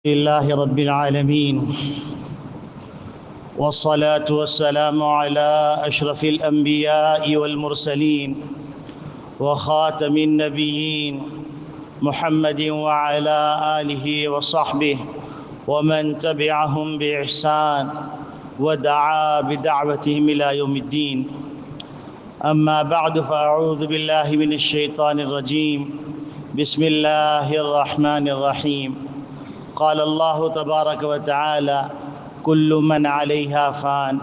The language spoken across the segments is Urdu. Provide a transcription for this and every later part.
لله رب العالمين والصلاة والسلام على أشرف الأنبياء والمرسلين وخاتم النبيين محمد وعلى آله وصحبه ومن تبعهم بإحسان ودعا بدعوتهم إلى يوم الدين. أما بعد فأعوذ بالله من الشيطان الرجيم. بسم الله الرحمن الرحيم. قال الله تبارك وتعالى: كل من عليها فان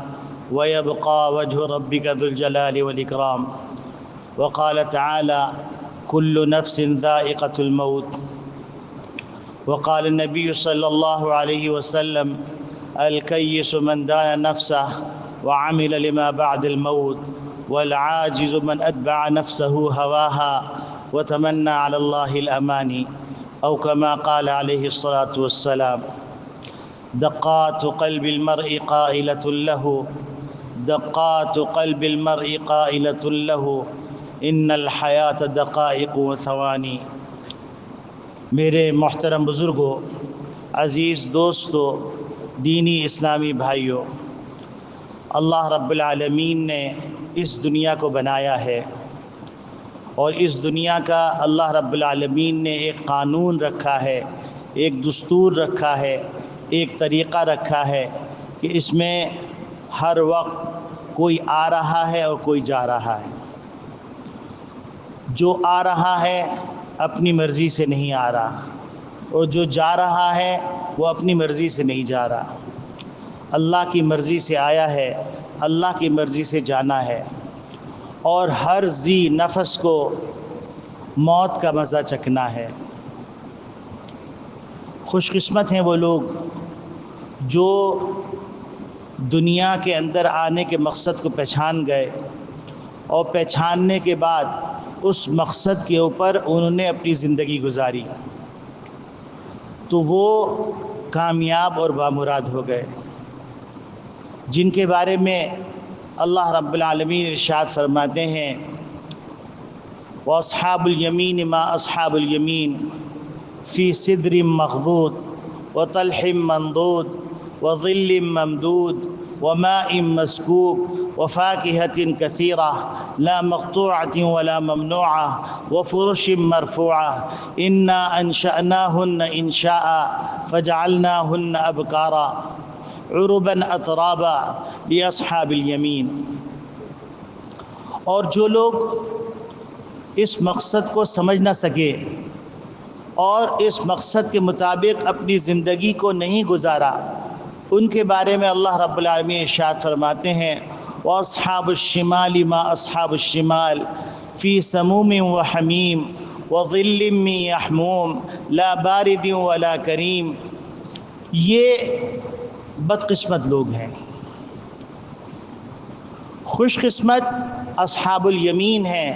ويبقى وجه ربك ذو الجلال والإكرام. وقال تعالى: كل نفس ذائقة الموت. وقال النبي صلى الله عليه وسلم: الكيس من دان نفسه وعمل لما بعد الموت، والعاجز من أتبع نفسه هواها وتمنى على الله الأماني، أو كما قال عليه الصلاة والسلام. دقات قلب المرء قائلة له دقات قلب المرء قائلة له إن الحياة دقائق وثواني. میرے محترم بزرگوں، عزیز دوستو، دینی اسلامی بھائیوں، اللہ رب العالمین نے اس دنیا کو بنایا ہے، اور اس دنیا کا اللہ رب العالمین نے ایک قانون رکھا ہے، ایک دستور رکھا ہے، ایک طریقہ رکھا ہے کہ اس میں ہر وقت کوئی آ رہا ہے اور کوئی جا رہا ہے. جو آ رہا ہے اپنی مرضی سے نہیں آ رہا، اور جو جا رہا ہے وہ اپنی مرضی سے نہیں جا رہا. اللہ کی مرضی سے آیا ہے، اللہ کی مرضی سے جانا ہے، اور ہر ذی نفس کو موت کا مزہ چکھنا ہے. خوش قسمت ہیں وہ لوگ جو دنیا کے اندر آنے کے مقصد کو پہچان گئے، اور پہچاننے کے بعد اس مقصد کے اوپر انہوں نے اپنی زندگی گزاری، تو وہ کامیاب اور بامراد ہو گئے، جن کے بارے میں اللہ رب العالمین ارشاد فرماتے ہیں: وَأَصْحَابُ الْيَمِينِ مَا أَصْحَابُ الْيَمِينِ فِي سِدْرٍ مَّخْضُودٍ وَطَلْحٍ مَّنضُودٍ وَظِلٍّ مَّمْدُودٍ وَمَاءٍ مَّسْكُوبٍ وَفَاكِهَةٍ كَثِيرَةٍ لَا مَقْطُوعَةٍ وَلَا مَمْنُوعَةٍ وَفُرُشٍ مَّرْفُوعَةٍ إِنَّا أَنشَأْنَاهُنَّ إِنشَاءً فَجَعَلْنَاهُنَّ أَبْكَارًا عُرُبًا أَتْرَابًا لِأَصْحَابِ الْيَمِينِ. اور جو لوگ اس مقصد کو سمجھ نہ سکے اور اس مقصد کے مطابق اپنی زندگی کو نہیں گزارا، ان کے بارے میں اللہ رب العالمین ارشاد فرماتے ہیں: وَأَصْحَابُ الشِّمَالِ مَا أَصْحَابُ الشِّمَالِ فِي سَمُومٍ وَحَمِيمٍ وَظِلٍّ مِّن يَحْمُومٍ لَا بَارِدٍ وَلَا كَرِيمٍ. یہ بدقسمت لوگ ہیں. خوش قسمت اصحاب الیمین ہیں،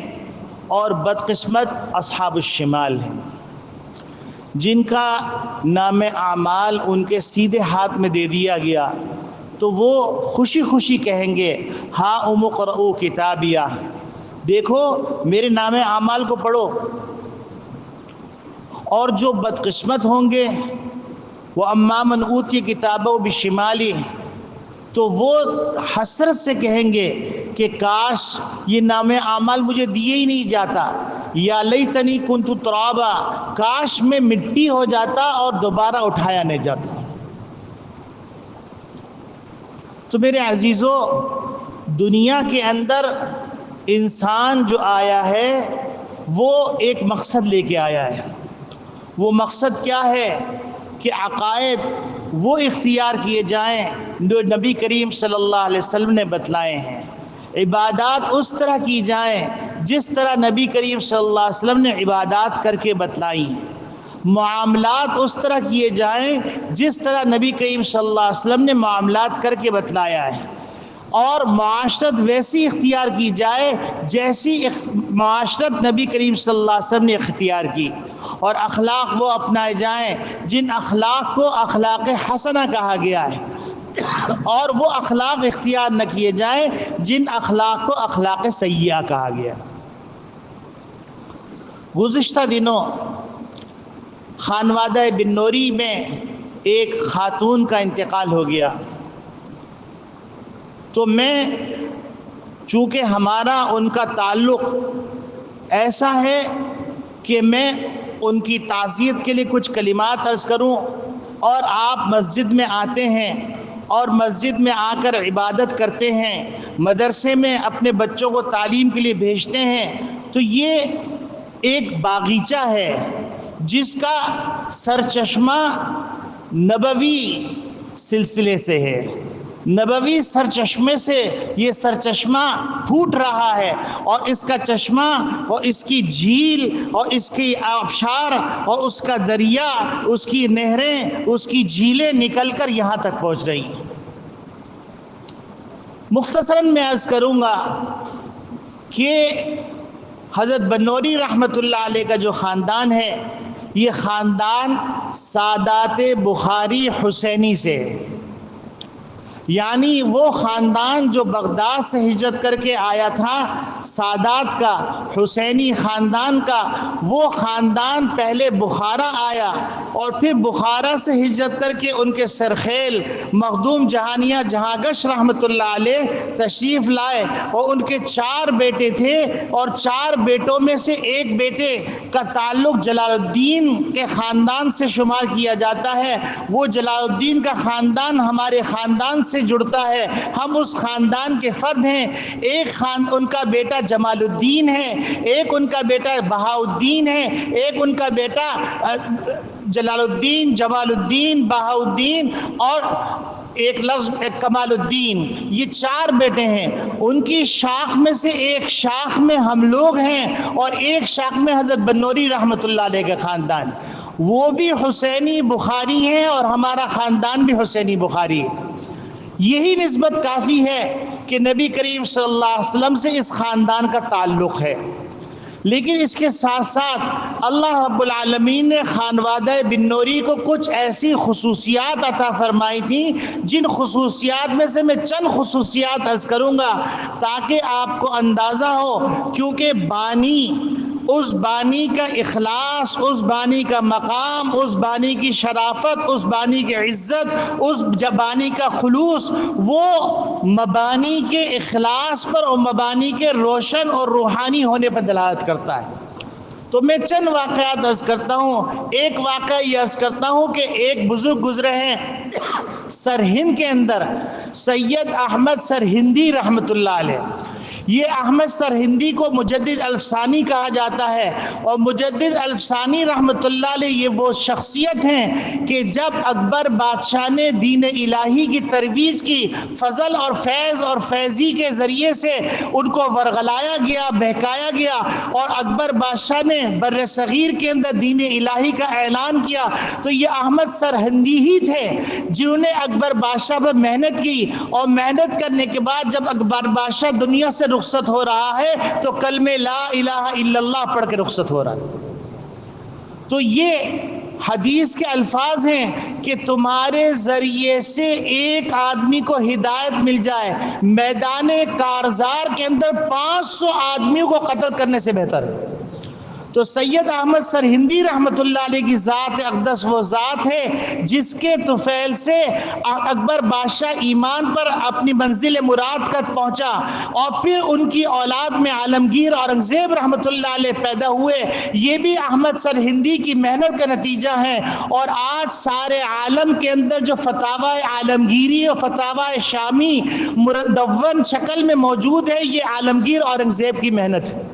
اور بدقسمت اصحاب الشمال ہیں، جن کا نام اعمال ان کے سیدھے ہاتھ میں دے دیا گیا تو وہ خوشی خوشی کہیں گے: ہاں اقرؤوا کتابیہ، دیکھو میرے نام اعمال کو پڑھو. اور جو بدقسمت ہوں گے وَأَمَّا مَنْ أُوتِیَ کِتَابَهُ بِشِمَالِهِ، تو وہ حسرت سے کہیں گے کہ کاش یہ نام اعمال مجھے دیے ہی نہیں جاتا، یا لیتنی کنت ترابا، کاش میں مٹی ہو جاتا اور دوبارہ اٹھایا نہیں جاتا. تو میرے عزیزو، دنیا کے اندر انسان جو آیا ہے وہ ایک مقصد لے کے آیا ہے. وہ مقصد کیا ہے کہ عقائد وہ اختیار کیے جائیں جو نبی کریم صلی اللہ علیہ وسلم نے بتلائے ہیں، عبادات اس طرح کی جائیں جس طرح نبی کریم صلی اللہ علیہ وسلم نے عبادات کر کے بتلائیں، معاملات اس طرح کیے جائیں جس طرح نبی کریم صلی اللہ علیہ وسلم نے معاملات کر کے بتلایا ہے، اور معاشرت ویسی اختیار کی جائے جیسی معاشرت نبی کریم صلی اللہ علیہ وسلم نے اختیار کی، اور اخلاق وہ اپنائے جائیں جن اخلاق کو اخلاق حسنہ کہا گیا ہے، اور وہ اخلاق اختیار نہ کیے جائیں جن اخلاق کو اخلاق سیئہ کہا گیا. گزشتہ دنوں خانوادہ بن نوری میں ایک خاتون کا انتقال ہو گیا، تو میں چونکہ ہمارا ان کا تعلق ایسا ہے کہ میں ان کی تعزیت کے لیے کچھ کلمات عرض کروں، اور آپ مسجد میں آتے ہیں اور مسجد میں آ کر عبادت کرتے ہیں، مدرسے میں اپنے بچوں کو تعلیم کے لیے بھیجتے ہیں، تو یہ ایک باغیچہ ہے جس کا سرچشمہ نبوی سلسلے سے ہے، نبوی سرچشمے سے یہ سرچشمہ پھوٹ رہا ہے، اور اس کا چشمہ اور اس کی جھیل اور اس کی آبشار اور اس کا دریا، اس کی نہریں، اس کی جھیلیں نکل کر یہاں تک پہنچ رہی ہیں۔ مختصراً میں عرض کروں گا کہ حضرت بنوری رحمۃ اللہ علیہ کا جو خاندان ہے، یہ خاندان سادات بخاری حسینی سے ہے، یعنی وہ خاندان جو بغداد سے ہجرت کر کے آیا تھا، سادات کا، حسینی خاندان کا، وہ خاندان پہلے بخارا آیا اور پھر بخارا سے ہجرت کر کے ان کے سرخیل مخدوم جہانیہ جہانگش رحمۃ اللہ علیہ تشریف لائے، اور ان کے 4 بیٹے تھے، اور 4 بیٹوں میں سے ایک بیٹے کا تعلق جلال الدین کے خاندان سے شمار کیا جاتا ہے۔ وہ جلال الدین کا خاندان ہمارے خاندان سے جڑتا ہے، ہم اس خاندان کے فرد ہیں۔ ان کا بیٹا جمال الدین ہے، ایک ان کا بیٹا بہاؤدین ہے، ایک ان کا بیٹا جلال الدین، جمال الدین، بہاؤدین، اور ایک لفظ کمال الدین، یہ 4 بیٹے ہیں۔ ان کی شاخ میں سے ایک شاخ میں ہم لوگ ہیں، اور ایک شاخ میں حضرت بنوری رحمۃ اللہ علیہ کا خاندان، وہ بھی حسینی بخاری ہیں اور ہمارا خاندان بھی حسینی بخاری ہے۔ یہی نسبت کافی ہے کہ نبی کریم صلی اللہ علیہ وسلم سے اس خاندان کا تعلق ہے، لیکن اس کے ساتھ ساتھ اللہ رب العالمین نے خانوادہ بنوری کو کچھ ایسی خصوصیات عطا فرمائی تھیں، جن خصوصیات میں سے میں چند خصوصیات عرض کروں گا تاکہ آپ کو اندازہ ہو، کیونکہ بانی، اس بانی کا اخلاص، اس بانی کا مقام، اس بانی کی شرافت، اس بانی کی عزت، اس بانی کا خلوص، وہ مبانی کے اخلاص پر اور مبانی کے روشن اور روحانی ہونے پر دلالت کرتا ہے۔ تو میں چند واقعات عرض کرتا ہوں۔ ایک واقعہ یہ عرض کرتا ہوں کہ ایک بزرگ گزرے ہیں سرہند کے اندر، سید احمد سرہندی رحمۃ اللہ علیہ۔ یہ احمد سرہندی کو مجدد الفسانی کہا جاتا ہے، اور مجدد الفسانی رحمۃ اللہ علیہ یہ وہ شخصیت ہیں کہ جب اکبر بادشاہ نے دین الہی کی ترویج کی، فضل اور فیض اور فیضی کے ذریعے سے ان کو ورغلایا گیا، بہکایا گیا، اور اکبر بادشاہ نے بر صغیر کے اندر دین الہی کا اعلان کیا، تو یہ احمد سرہندی ہی تھے جنہوں نے اکبر بادشاہ پر محنت کی، اور محنت کرنے کے بعد جب اکبر بادشاہ دنیا سے رخصت ہو رہا ہے تو کلمہ لا الہ الا اللہ پڑھ کے رخصت ہو رہا ہے۔ تو یہ حدیث کے الفاظ ہیں کہ تمہارے ذریعے سے ایک آدمی کو ہدایت مل جائے، میدان کارزار کے اندر 500 آدمیوں کو قتل کرنے سے بہتر ہے۔ تو سید احمد سرہندی رحمۃ اللہ علیہ کی ذات اقدس وہ ذات ہے جس کے طفیل سے اکبر بادشاہ ایمان پر اپنی منزل مراد تک پہنچا، اور پھر ان کی اولاد میں عالمگیر اورنگزیب رحمۃ اللہ علیہ پیدا ہوئے۔ یہ بھی احمد سرہندی کی محنت کا نتیجہ ہے، اور آج سارے عالم کے اندر جو فتاوی عالمگیری اور فتاوی شامی مدون شکل میں موجود ہے، یہ عالمگیر اورنگزیب کی محنت ہے۔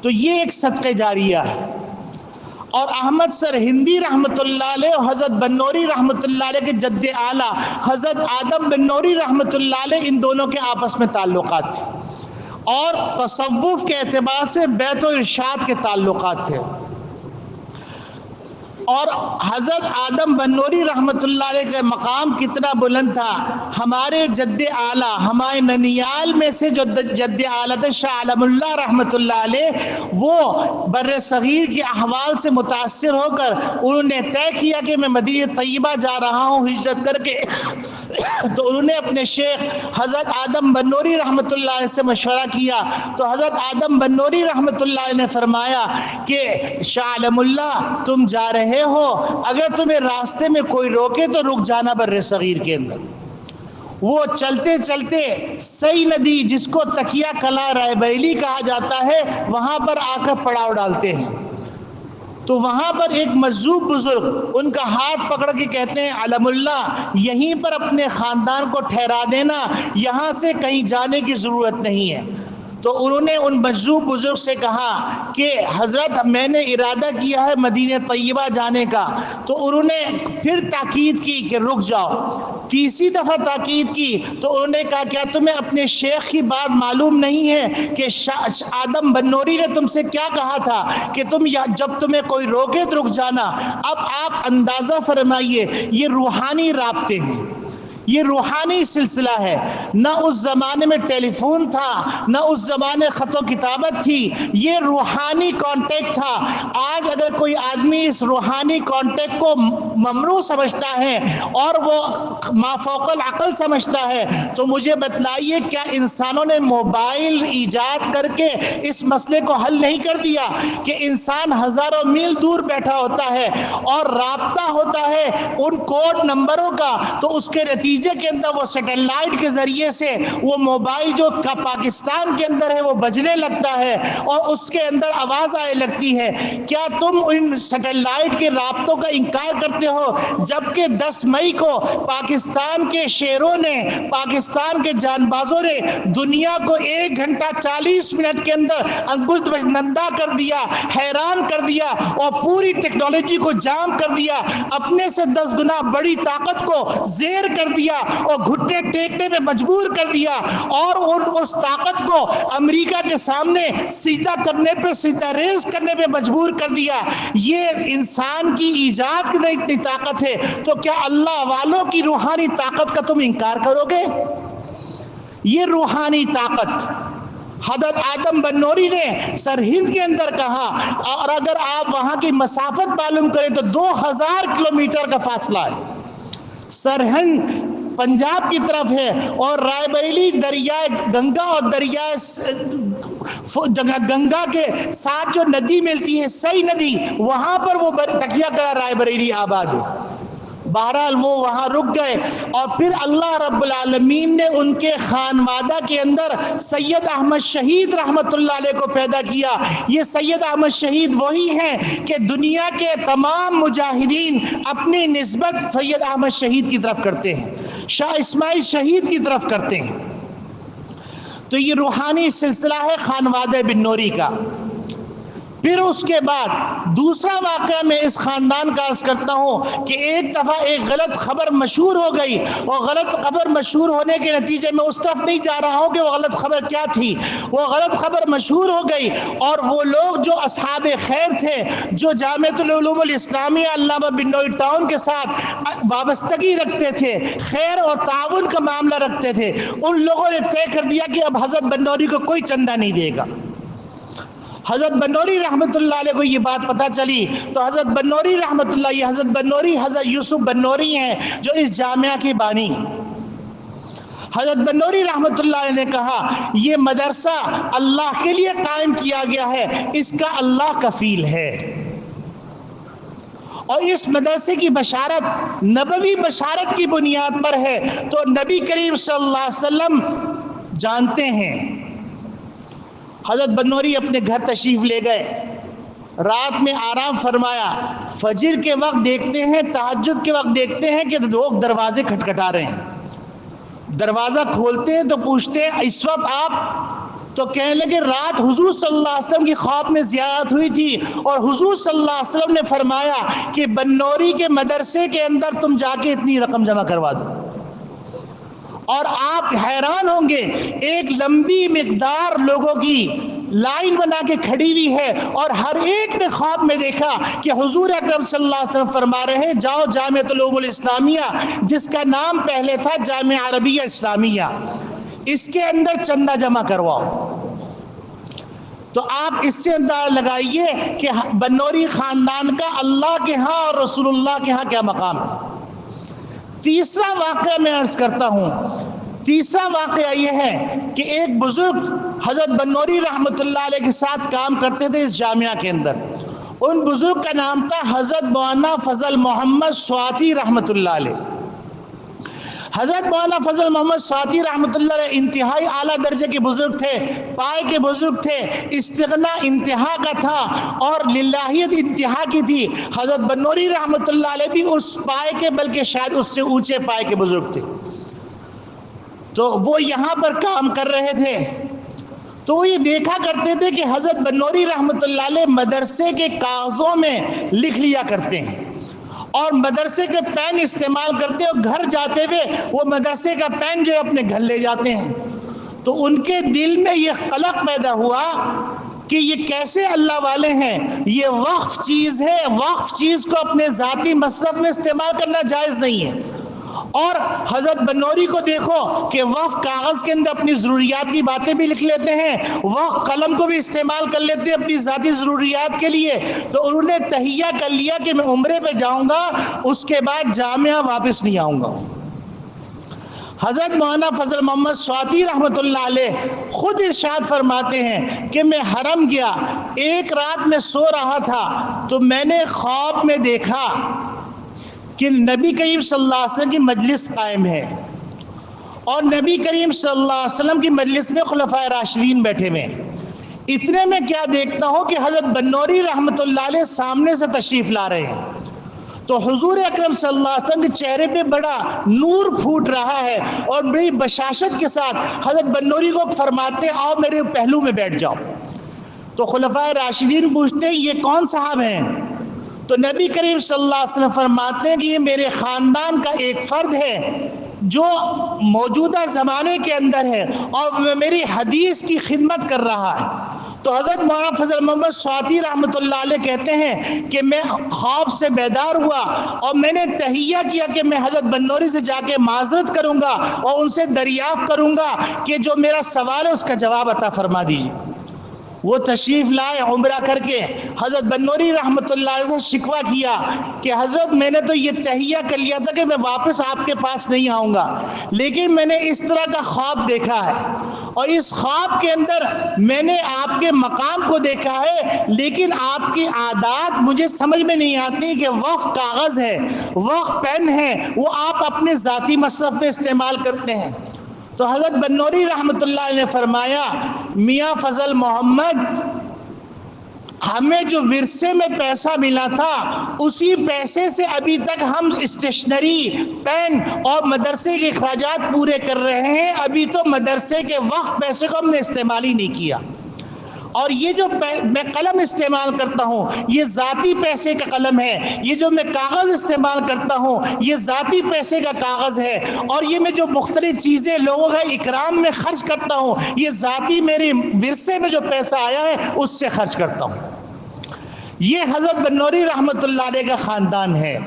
تو یہ ایک صدقہ جاریہ ہے۔ اور احمد سرہندی رحمۃ اللہ علیہ اور حضرت بنوری رحمۃ اللہ علیہ کے جد اعلیٰ حضرت آدم بنوری رحمۃ اللہ علیہ، ان دونوں کے آپس میں تعلقات تھے، اور تصوف کے اعتبار سے بیت و ارشاد کے تعلقات تھے۔ اور حضرت آدم بنوری رحمۃ اللہ علیہ کا مقام کتنا بلند تھا، ہمارے جد اعلیٰ، ہمارے ننیال میں سے جو جد اعلیٰ تھے شاہ عالم اللہ رحمۃ اللہ علیہ، وہ بر صغیر کے احوال سے متاثر ہو کر انہوں نے طے کیا کہ میں مدینہ طیبہ جا رہا ہوں ہجرت کر کے، تو انہوں نے اپنے شیخ حضرت آدم بنوری رحمۃ اللہ علیہ سے مشورہ کیا، تو حضرت آدم بنوری رحمۃ اللہ علیہ نے فرمایا کہ شاہ عالم اللہ تم جا رہے ہو، اگر تمہیں راستے میں کوئی روکے تو رک جانا بر صغیر کے اندر۔ وہ چلتے چلتے سئی ندی، جس کو تکیہ کلا رائے بریلی کہا جاتا ہے، وہاں پر آ کر پڑاؤ ڈالتے ہیں۔ تو وہاں پر ایک مجذوب بزرگ ان کا ہاتھ پکڑ کے کہتے ہیں علم اللہ یہیں پر اپنے خاندان کو ٹھہرا دینا، یہاں سے کہیں جانے کی ضرورت نہیں ہے۔ تو انہوں نے ان مجذوب بزرگ سے کہا کہ حضرت میں نے ارادہ کیا ہے مدینہ طیبہ جانے کا۔ تو انہوں نے پھر تاکید کی کہ رک جاؤ، تیسری دفعہ تاکید کی تو انہوں نے کہا کیا تمہیں اپنے شیخ کی بات معلوم نہیں ہے کہ آدم بنوری نے تم سے کیا کہا تھا کہ تم جب تمہیں کوئی روکے تو رک جانا۔ اب آپ اندازہ فرمائیے، یہ روحانی رابطے ہیں، یہ روحانی سلسلہ ہے۔ نہ اس زمانے میں ٹیلی فون تھا، نہ اس زمانے خط و کتابت تھی، یہ روحانی کانٹیکٹ تھا۔ آج اگر کوئی آدمی اس روحانی کانٹیکٹ کو ممنوع سمجھتا ہے اور وہ مافوق العقل سمجھتا ہے تو مجھے بتلائیے کیا انسانوں نے موبائل ایجاد کر کے اس مسئلے کو حل نہیں کر دیا کہ انسان ہزاروں میل دور بیٹھا ہوتا ہے اور رابطہ ہوتا ہے ان کوڈ نمبروں کا، تو اس کے نتیجے کے اندر وہ سیٹلائٹ کے ذریعے سے وہ موبائل جو پاکستان کے اندر ہے وہ بجنے لگتا ہے اور اس کے اندر آواز آئے لگتی ہے۔ کیا تم ان سیٹلائٹ کے رابطوں کا انکار کرتے ہو جبکہ 10 مئی کو پاکستان کے شیروں نے، پاکستان کے جان بازوں نے دنیا کو 1 گھنٹہ 40 منٹ کے اندر انگشت نندا کر دیا، حیران کر دیا اور پوری ٹیکنالوجی کو جام کر دیا، اپنے سے 10 گنا بڑی طاقت کو زیر کر دیا اور گھٹنے ٹیکنے میں مجبور کر دیا اور اس طاقت کو امریکہ کے سامنے سجدہ کرنے پہ، سجدہ ریز کرنے پہ مجبور کر دیا۔ یہ انسان کی ایجاد کی اتنی طاقت ہے، تو کیا اللہ والوں کی روحانی طاقت کا تم انکار کرو گے؟ یہ روحانی طاقت حضرت آدم بنوری نے سرہند کے اندر کہا، اور اگر آپ وہاں کی مسافت معلوم کریں تو 2000 کلومیٹر کا فاصلہ ہے۔ سرہند پنجاب کی طرف ہے اور رائے بریلی دریائے گنگا اور دریائے گنگا کے ساتھ جو ندی ملتی ہے سئی ندی، وہاں پر وہ تکیہ کلا رائے بریلی آباد ہے۔ بہرحال وہ وہاں رک گئے اور پھر اللہ رب العالمین نے ان کے خانوادہ کے اندر سید احمد شہید رحمت اللہ علیہ کو پیدا کیا۔ یہ سید احمد شہید وہی ہیں کہ دنیا کے تمام مجاہدین اپنی نسبت سید احمد شہید کی طرف کرتے ہیں، شاہ اسماعیل شہید کی طرف کرتے ہیں۔ تو یہ روحانی سلسلہ ہے خانوادہ بنوری کا۔ پھر اس کے بعد دوسرا واقعہ میں اس خاندان کا عرض کرتا ہوں کہ ایک دفعہ ایک غلط خبر مشہور ہو گئی، اور غلط خبر مشہور ہونے کے نتیجے میں اس طرف نہیں جا رہا ہوں کہ وہ غلط خبر کیا تھی۔ وہ غلط خبر مشہور ہو گئی اور وہ لوگ جو اصحاب خیر تھے، جو جامعۃ العلوم الاسلامیہ علامہ بنوری ٹاؤن کے ساتھ وابستگی رکھتے تھے، خیر اور تعاون کا معاملہ رکھتے تھے، ان لوگوں نے طے کر دیا کہ اب حضرت بنوری کو کوئی چندہ نہیں دے گا۔ حضرت بنوری رحمت اللہ علیہ کو یہ بات پتہ چلی تو حضرت بنوری رحمت اللہ، یہ حضرت بنوری حضرت یوسف بنوری ہیں جو اس جامعہ کی بانی۔ حضرت بنوری رحمت اللہ علیہ نے کہا یہ مدرسہ اللہ کے لیے قائم کیا گیا ہے، اس کا اللہ کفیل ہے، اور اس مدرسے کی بشارت نبوی بشارت کی بنیاد پر ہے۔ تو نبی کریم صلی اللہ علیہ وسلم جانتے ہیں۔ حضرت بنوری اپنے گھر تشریف لے گئے، رات میں آرام فرمایا، فجر کے وقت دیکھتے ہیں، تہجد کے وقت دیکھتے ہیں کہ لوگ دروازے کھٹکھٹا رہے ہیں۔ دروازہ کھولتے ہیں تو پوچھتے ہیں اس وقت آپ؟ تو کہنے لگے رات حضور صلی اللہ علیہ وسلم کی خواب میں زیارت ہوئی تھی اور حضور صلی اللہ علیہ وسلم نے فرمایا کہ بنوری کے مدرسے کے اندر تم جا کے اتنی رقم جمع کروا دو۔ اور آپ حیران ہوں گے، ایک لمبی مقدار لوگوں کی لائن بنا کے کھڑی ہوئی ہے اور ہر ایک نے خواب میں دیکھا کہ حضور اکرم صلی اللہ علیہ وسلم فرما رہے ہیں جاؤ جامعۃ العلوم الاسلامیہ، جس کا نام پہلے تھا جامعہ عربیہ اسلامیہ، اس کے اندر چندہ جمع کرواؤ۔ تو آپ اس سے اندازہ لگائیے کہ بنوری خاندان کا اللہ کے ہاں اور رسول اللہ کے ہاں کیا مقام ہے۔ تیسرا واقعہ میں عرض کرتا ہوں، تیسرا واقعہ یہ ہے کہ ایک بزرگ حضرت بنوری رحمۃ اللہ علیہ کے ساتھ کام کرتے تھے اس جامعہ کے اندر. ان بزرگ کا نام تھا حضرت مولانا فضل محمد سواتی رحمۃ اللہ علیہ. حضرت مولانا فضل محمد سواتی رحمۃ اللہ علیہ انتہائی اعلیٰ درجے کے بزرگ تھے، پائے کے بزرگ تھے، استغنا انتہا کا تھا اور للہیت انتہا کی تھی. حضرت بنوری رحمۃ اللہ علیہ بھی اس پائے کے، بلکہ شاید اس سے اونچے پائے کے بزرگ تھے. تو وہ یہاں پر کام کر رہے تھے، تو وہ یہ دیکھا کرتے تھے کہ حضرت بنوری رحمۃ اللہ علیہ مدرسے کے کاغذوں میں لکھ لیا کرتے ہیں اور مدرسے کے پین استعمال کرتے ہیں، اور گھر جاتے ہوئے وہ مدرسے کا پین جو ہے اپنے گھر لے جاتے ہیں. تو ان کے دل میں یہ قلق پیدا ہوا کہ یہ کیسے اللہ والے ہیں، یہ وقف چیز ہے، وقف چیز کو اپنے ذاتی مصرف میں استعمال کرنا جائز نہیں ہے. اور حضرت بنوری کو دیکھو کہ وقف کاغذ کے اندر اپنی ضروریات کی باتیں بھی لکھ لیتے ہیں، وقف قلم کو بھی استعمال کر لیتے ہیں اپنی ذاتی ضروریات کے لیے. تو انہوں نے تہیہ کر لیا کہ میں عمرے پہ جاؤں گا، اس کے بعد جامعہ واپس نہیں آؤں گا. حضرت مولانا فضل محمد سواتی رحمۃ اللہ علیہ خود ارشاد فرماتے ہیں کہ میں حرم گیا، ایک رات میں سو رہا تھا تو میں نے خواب میں دیکھا کہ نبی کریم صلی اللہ علیہ وسلم کی مجلس قائم ہے اور نبی کریم صلی اللہ علیہ وسلم کی مجلس میں خلفائے راشدین بیٹھے ہوئے ہیں. اتنے میں کیا دیکھتا ہوں کہ حضرت بنوری رحمۃ اللہ علیہ سامنے سے تشریف لا رہے ہیں. تو حضور اکرم صلی اللہ علیہ وسلم کے چہرے پہ بڑا نور پھوٹ رہا ہے اور بڑی بشاشت کے ساتھ حضرت بنوری کو فرماتے آؤ میرے پہلو میں بیٹھ جاؤ. تو خلفائے راشدین پوچھتے یہ کون صاحب ہیں؟ تو نبی کریم صلی اللہ علیہ وسلم فرماتے ہیں کہ یہ میرے خاندان کا ایک فرد ہے جو موجودہ زمانے کے اندر ہے اور میری حدیث کی خدمت کر رہا ہے. تو حضرت مولانا فضل محمد سواتی رحمۃ اللہ علیہ کہتے ہیں کہ میں خواب سے بیدار ہوا اور میں نے تہیہ کیا کہ میں حضرت بنوری سے جا کے معذرت کروں گا اور ان سے دریافت کروں گا کہ جو میرا سوال ہے اس کا جواب عطا فرما دیجیے. وہ تشریف لائے عمرہ کر کے. حضرت بنوری رحمۃ اللہ علیہ سے شکوہ کیا کہ حضرت میں نے تو یہ تہیہ کر لیا تھا کہ میں واپس آپ کے پاس نہیں آؤں گا، لیکن میں نے اس طرح کا خواب دیکھا ہے اور اس خواب کے اندر میں نے آپ کے مقام کو دیکھا ہے، لیکن آپ کی عادات مجھے سمجھ میں نہیں آتی کہ وقف کاغذ ہے، وقف پین ہے، وہ آپ اپنے ذاتی مصرف میں استعمال کرتے ہیں. تو حضرت بنوری رحمۃ اللہ علیہ نے فرمایا میاں فضل محمد، ہمیں جو ورثے میں پیسہ ملا تھا اسی پیسے سے ابھی تک ہم اسٹیشنری، پین اور مدرسے کے اخراجات پورے کر رہے ہیں. ابھی تو مدرسے کے وقت پیسے کو ہم نے استعمال ہی نہیں کیا. اور یہ جو میں قلم استعمال کرتا ہوں یہ ذاتی پیسے کا قلم ہے، یہ جو میں کاغذ استعمال کرتا ہوں یہ ذاتی پیسے کا کاغذ ہے، اور یہ میں جو مختلف چیزیں لوگوں کا اکرام میں خرچ کرتا ہوں یہ ذاتی میرے ورثے میں جو پیسہ آیا ہے اس سے خرچ کرتا ہوں. یہ حضرت بنوری رحمۃ اللہ علیہ کا خاندان ہے.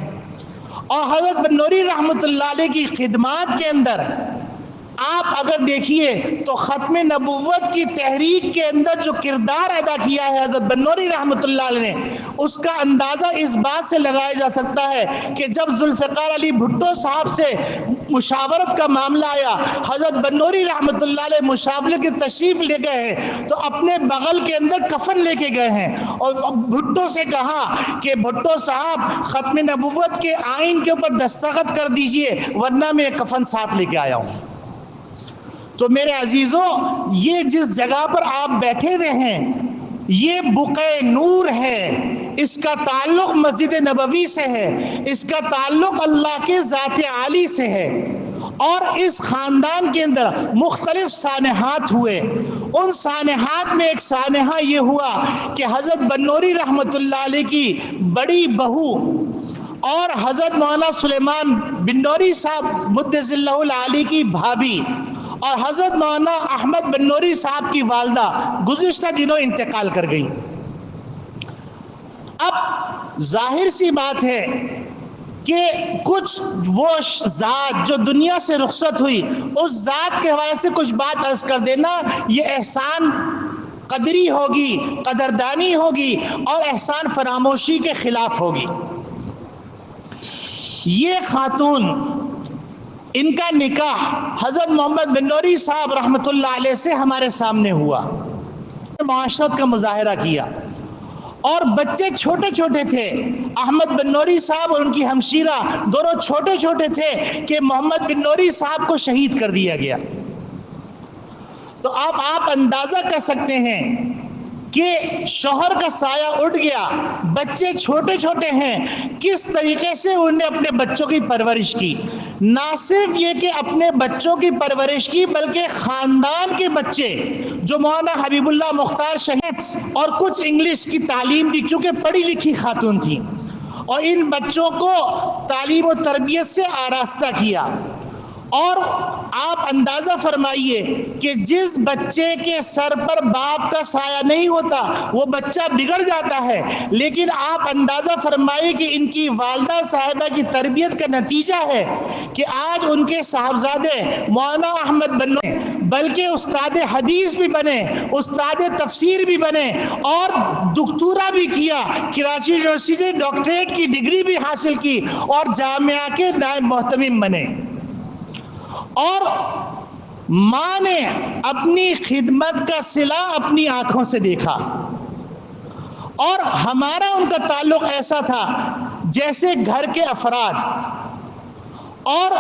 اور حضرت بنوری رحمۃ اللہ علیہ کی خدمات کے اندر آپ اگر دیکھیے تو ختم نبوت کی تحریک کے اندر جو کردار ادا کیا ہے حضرت بنوری رحمۃ اللہ علیہ نے، اس کا اندازہ اس بات سے لگایا جا سکتا ہے کہ جب ذوالفقار علی بھٹو صاحب سے مشاورت کا معاملہ آیا، حضرت بنوری رحمۃ اللہ علیہ مشاورت کی تشریف لے گئے ہیں تو اپنے بغل کے اندر کفن لے کے گئے ہیں اور بھٹو سے کہا کہ بھٹو صاحب ختم نبوت کے آئین کے اوپر دستخط کر دیجئے ورنہ میں کفن ساتھ لے کے آیا ہوں. تو میرے عزیزوں، یہ جس جگہ پر آپ بیٹھے ہوئے ہیں یہ بقعہ نور ہے، اس کا تعلق مسجد نبوی سے ہے، اس کا تعلق اللہ کے ذات عالی سے ہے. اور اس خاندان کے اندر مختلف سانحات ہوئے. ان سانحات میں ایک سانحہ یہ ہوا کہ حضرت بنوری رحمۃ اللہ علیہ کی بڑی بہو اور حضرت مولانا سلیمان بنوری صاحب مدث اللہ العالی کی بھابھی اور حضرت مولانا احمد بنوری صاحب کی والدہ گزشتہ دنوں انتقال کر گئیں. اب ظاہر سی بات ہے کہ کچھ وہ ذات جو دنیا سے رخصت ہوئی اس ذات کے حوالے سے کچھ بات عرض کر دینا یہ احسان قدری ہوگی، قدردانی ہوگی اور احسان فراموشی کے خلاف ہوگی. یہ خاتون ان کا نکاح حضرت محمد بن نوری صاحب رحمۃ اللہ علیہ سے ہمارے سامنے ہوا، معاشرت کا مظاہرہ کیا، اور بچے چھوٹے چھوٹے تھے۔ احمد بن نوری صاحب اور ان کی ہمشیرہ دونوں چھوٹے چھوٹے تھے کہ محمد بن نوری صاحب کو شہید کر دیا گیا۔ تو آپ اندازہ کر سکتے ہیں کہ شوہر کا سایہ اٹھ گیا، بچے چھوٹے چھوٹے ہیں، کس طریقے سے انہوں نے اپنے بچوں کی پرورش کی۔ نہ صرف یہ کہ اپنے بچوں کی پرورش کی، بلکہ خاندان کے بچے جو مولانا حبیب اللہ مختار شہید اور کچھ انگلش کی تعلیم دی، چونکہ پڑھی لکھی خاتون تھی، اور ان بچوں کو تعلیم و تربیت سے آراستہ کیا۔ اور آپ اندازہ فرمائیے کہ جس بچے کے سر پر باپ کا سایہ نہیں ہوتا وہ بچہ بگڑ جاتا ہے، لیکن آپ اندازہ فرمائیے کہ ان کی والدہ صاحبہ کی تربیت کا نتیجہ ہے کہ آج ان کے صاحبزادے مولانا احمد بنو، بلکہ استاد حدیث بھی بنے، استاد تفسیر بھی بنے، اور دکتورا بھی کیا، کراچی یونیورسٹی سے ڈاکٹریٹ کی ڈگری بھی حاصل کی، اور جامعہ کے نائب محتمم بنے۔ اور ماں نے اپنی خدمت کا صلہ اپنی آنکھوں سے دیکھا، اور ہمارا ان کا تعلق ایسا تھا جیسے گھر کے افراد، اور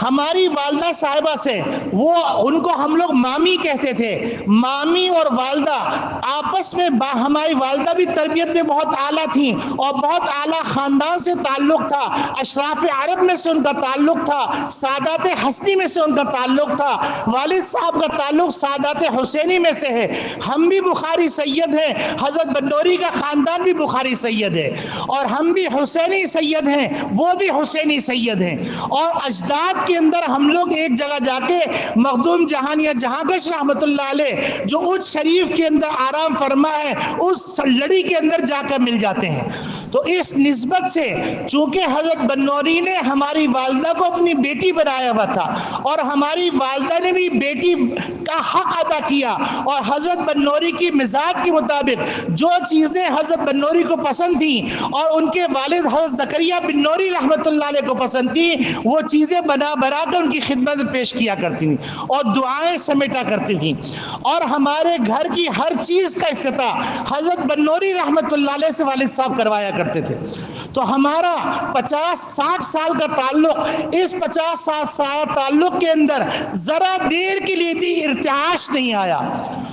ہماری والدہ صاحبہ سے وہ ان کو ہم لوگ مامی کہتے تھے، مامی اور والدہ آپس میں ہماری والدہ بھی تربیت میں بہت اعلیٰ تھیں اور بہت اعلیٰ خاندان سے تعلق تھا، اشراف عرب میں سے ان کا تعلق تھا، سادات ہستی میں سے ان کا تعلق تھا، والد صاحب کا تعلق سادات حسینی میں سے ہے، ہم بھی بخاری سید ہیں، حضرت بنوری کا خاندان بھی بخاری سید ہے، اور ہم بھی حسینی سید ہیں، وہ بھی حسینی سید ہیں، اور اجداد کے اندر ہم لوگ ایک جگہ جا کے مخدوم جہانیہ جہانگش رحمت اللہ علیہ جو اچ شریف کے اندر آرام فرما ہے، اس لڑی کے اندر جا کر مل جاتے ہیں۔ تو اس نسبت سے چونکہ حضرت بنوری نے ہماری والدہ کو اپنی بیٹی بنایا ہوا تھا، اور ہماری والدہ نے بھی بیٹی کا حق ادا کیا، اور حضرت بنوری کی مزاج کے مطابق جو چیزیں حضرت بنوری کو پسند تھیں اور ان کے والد حضرت زکریا بن نوری رحمت اللہ علیہ کو پسند تھی، وہ چیزیں بنا کر ان کی خدمت میں پیش کیا کرتی تھیں اور دعائیں سمیٹا کرتی تھیں، اور ہمارے گھر کی ہر چیز کا افتتاح حضرت بنوری رحمت اللہ علیہ سے والد صاحب کروایا کرتے تھے۔ تو ہمارا 50-60 سال کا تعلق، اس 50-60 سال تعلق کے اندر ذرا دیر کے لیے بھی ارتعاش نہیں آیا۔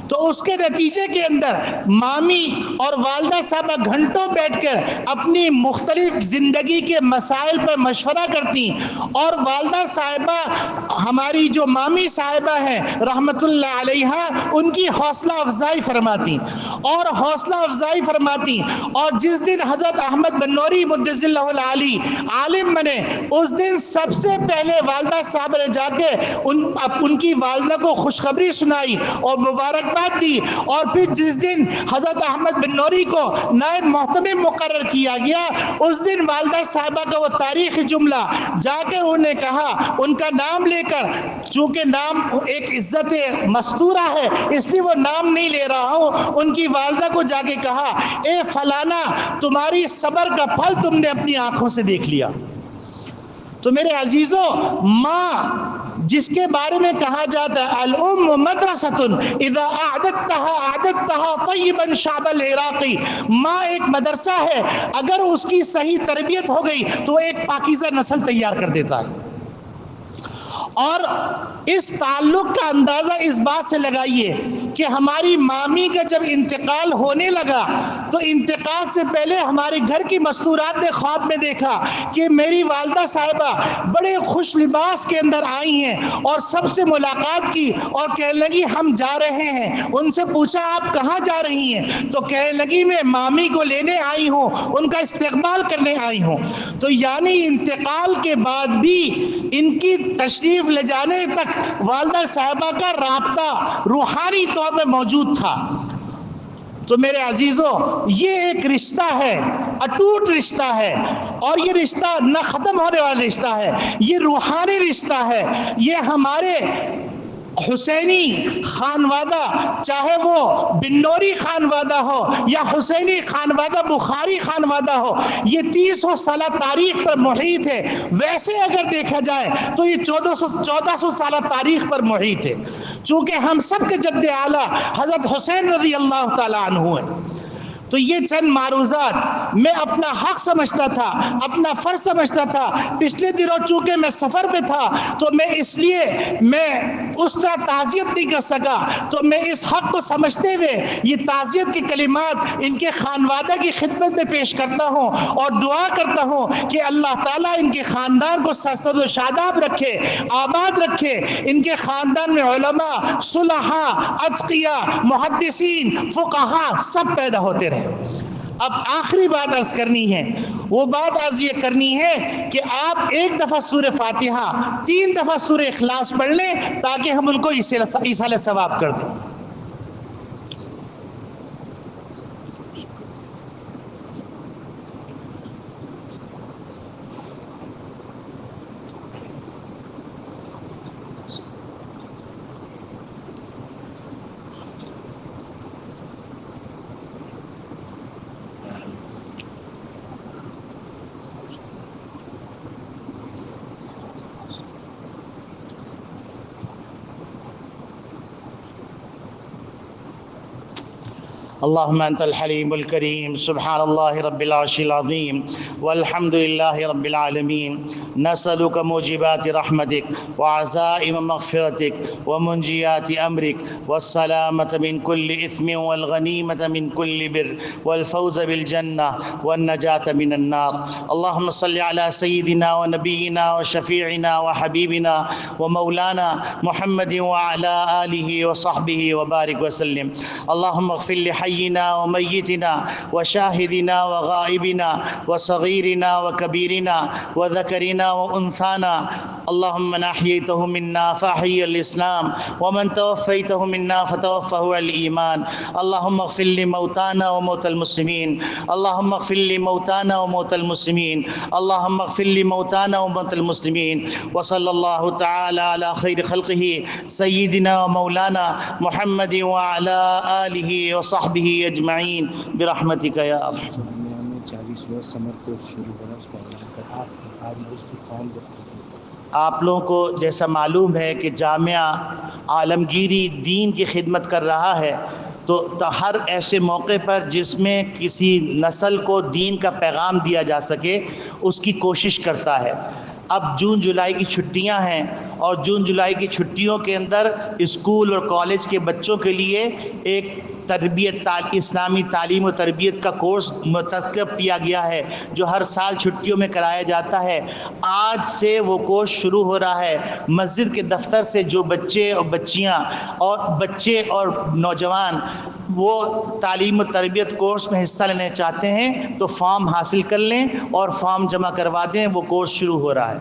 تو اس کے نتیجے کے اندر مامی اور والدہ صاحبہ گھنٹوں بیٹھ کر اپنی مختلف زندگی کے مسائل پر مشورہ کرتی، اور والدہ صاحبہ ہماری جو مامی صاحبہ ہیں رحمت اللہ علیہا ان کی حوصلہ افزائی فرماتی اور حوصلہ افزائی فرماتی، اور جس دن حضرت احمد بن نوری مدث اللہ العالی عالم بنے، اس دن سب سے پہلے والدہ صاحبہ نے جا کے ان کی والدہ کو خوشخبری سنائی اور مبارکباد دی، اور پھر جس دن حضرت احمد بن نوری کو نائب محتمم مقرر کیا گیا، اس دن والدہ صاحبہ کا وہ تاریخی جملہ جا کے انہوں نے کہا، ان کا نام لے کر، چونکہ نام ایک عزت مستورہ ہے اس لیے وہ نام نہیں لے رہا ہوں، ان کی والدہ کو جا کے کہا، اے فلانا، تمہاری صبر کا پھل تم نے اپنی آنکھوں سے دیکھ لیا۔ تو میرے عزیزوں، ماں جس کے بارے میں کہا جاتا ہے الام مدرسۃ اذا اعددتها طیبا شعب العراقی، ماں ایک مدرسہ ہے، اگر اس کی صحیح تربیت ہو گئی تو ایک پاکیزہ نسل تیار کر دیتا ہے۔ اور اس تعلق کا اندازہ اس بات سے لگائیے کہ ہماری مامی کا جب انتقال ہونے لگا تو انتقال سے پہلے ہمارے گھر کی مستورات نے خواب میں دیکھا کہ میری والدہ صاحبہ بڑے خوش لباس کے اندر آئی ہیں اور سب سے ملاقات کی اور کہنے لگی ہم جا رہے ہیں۔ ان سے پوچھا آپ کہاں جا رہی ہیں؟ تو کہنے لگی میں مامی کو لینے آئی ہوں، ان کا استقبال کرنے آئی ہوں۔ تو یعنی انتقال کے بعد بھی ان کی تشریف لے جانے تک والدہ صاحبہ کا رابطہ روحانی طور پہ موجود تھا۔ تو میرے عزیزوں، یہ ایک رشتہ ہے، اٹوٹ رشتہ ہے، اور یہ رشتہ نہ ختم ہونے والا رشتہ ہے، یہ روحانی رشتہ ہے، یہ ہمارے حسینی خانوادہ، چاہے وہ بنوری خانوادہ ہو یا حسینی خانوادہ بخاری خانوادہ ہو، یہ 300 سالہ تاریخ پر محیط ہے۔ ویسے اگر دیکھا جائے تو یہ 1400 سالہ تاریخ پر محیط ہے، چونکہ ہم سب کے جد اعلیٰ حضرت حسین رضی اللہ تعالیٰ عنہ ہیں۔ تو یہ چند معروضات میں اپنا حق سمجھتا تھا، اپنا فرض سمجھتا تھا۔ پچھلے دنوں چونکہ میں سفر پہ تھا تو میں اس لیے میں اس طرح تعزیت نہیں کر سکا، تو میں اس حق کو سمجھتے ہوئے یہ تعزیت کے کلمات ان کے خانوادہ کی خدمت میں پیش کرتا ہوں اور دعا کرتا ہوں کہ اللہ تعالیٰ ان کے خاندان کو سرسبز و شاداب رکھے، آباد رکھے، ان کے خاندان میں علماء، صلحاء، اتقیاء، محدثین، فقہاء سب پیدا ہوتے رہے۔ اب آخری بات عرض کرنی ہے، وہ بات عرض یہ کرنی ہے کہ آپ ایک دفعہ سورہ فاتحہ 3 دفعہ سورہ اخلاص پڑھ لیں تاکہ ہم ان کو ایصال ثواب کر دیں۔ اللهم أنت الحليم الكريم، سبحان الله رب العرش العظيم، والحمد لله رب العالمين. نسألك موجبات رحمتك وعزائم مغفرتك ومنجيات أمرك والسلامة من كل إثم والغنيمة من كل بر والفوز بالجنة والنجاة من النار. اللهم صل على سيدنا ونبينا وشفيعنا وحبيبنا ومولانا محمد وعلى آله وصحبه وبارك وسلم. اللهم اغفر لحينا وميتنا وشاهدنا وغائبنا وصغيرنا وكبيرنا وذكرنا وأنثانا. اللهم من أحييته منا فأحيي الإسلام، ومن توفيته منا فتوفه الإيمان. اللهم اغفر لموتانا وموتى المسلمين، اللهم اغفر لموتانا وموتى المسلمين، اللهم اغفر لموتانا وموتى المسلمين. وصلى الله تعالى على خير خلقه سيدنا ومولانا محمد وعلى آله وصحبه أجمعين برحمتك يا أرحم. 40 روز سمر کورس شروع ہو رہا ہے، اس کو آج مجھے فارم دفتر سے آپ لوگوں کو جیسا معلوم ہے کہ جامعہ عالمگیری دین کی خدمت کر رہا ہے، تو ہر ایسے موقع پر جس میں کسی نسل کو دین کا پیغام دیا جا سکے اس کی کوشش کرتا ہے۔ اب جون جولائی کی چھٹیاں ہیں اور جون جولائی کی چھٹیوں کے اندر اسکول اور کالج کے بچوں کے لیے ایک اسلامی تعلیم و تربیت کا کورس مرتکب کیا گیا ہے جو ہر سال چھٹیوں میں کرایا جاتا ہے۔ آج سے وہ کورس شروع ہو رہا ہے۔ مسجد کے دفتر سے جو بچے اور بچیاں اور بچے اور نوجوان وہ تعلیم و تربیت کورس میں حصہ لینا چاہتے ہیں تو فارم حاصل کر لیں اور فارم جمع کروا دیں، وہ کورس شروع ہو رہا ہے۔